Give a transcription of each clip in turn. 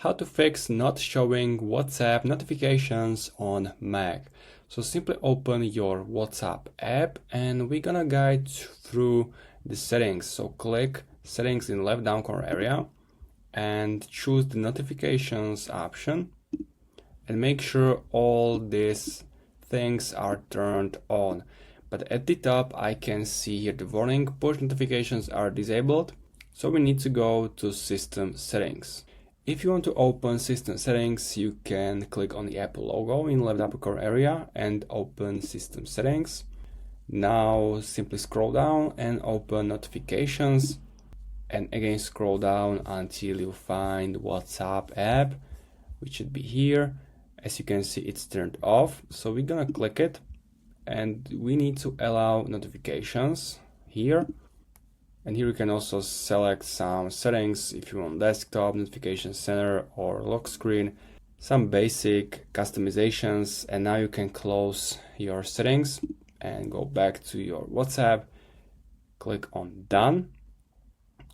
how to fix not showing WhatsApp notifications on Mac. So simply open your WhatsApp app and we're gonna guide through the settings. So click settings in left down corner area and choose the notifications option and make sure all these things are turned on. But at the top I can see here the warning push notifications are disabled. So we need to go to system settings. If you want to open system settings, you can click on the Apple logo in left upper corner area and open system settings. Now simply scroll down and open notifications and again scroll down until you find WhatsApp app, which should be here. As you can see, it's turned off. So we're gonna click it and we need to allow notifications here. And here you can also select some settings if you want desktop, notification center or lock screen, some basic customizations. And now you can close your settings and go back to your WhatsApp, click on done.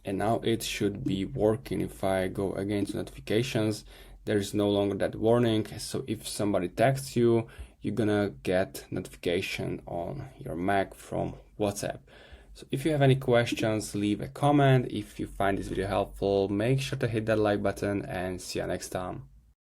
And now it should be working. If I go again to notifications, there is no longer that warning. So if somebody texts you, you're gonna get notification on your Mac from WhatsApp. So if you have any questions, leave a comment. If you find this video helpful, make sure to hit that like button and see you next time.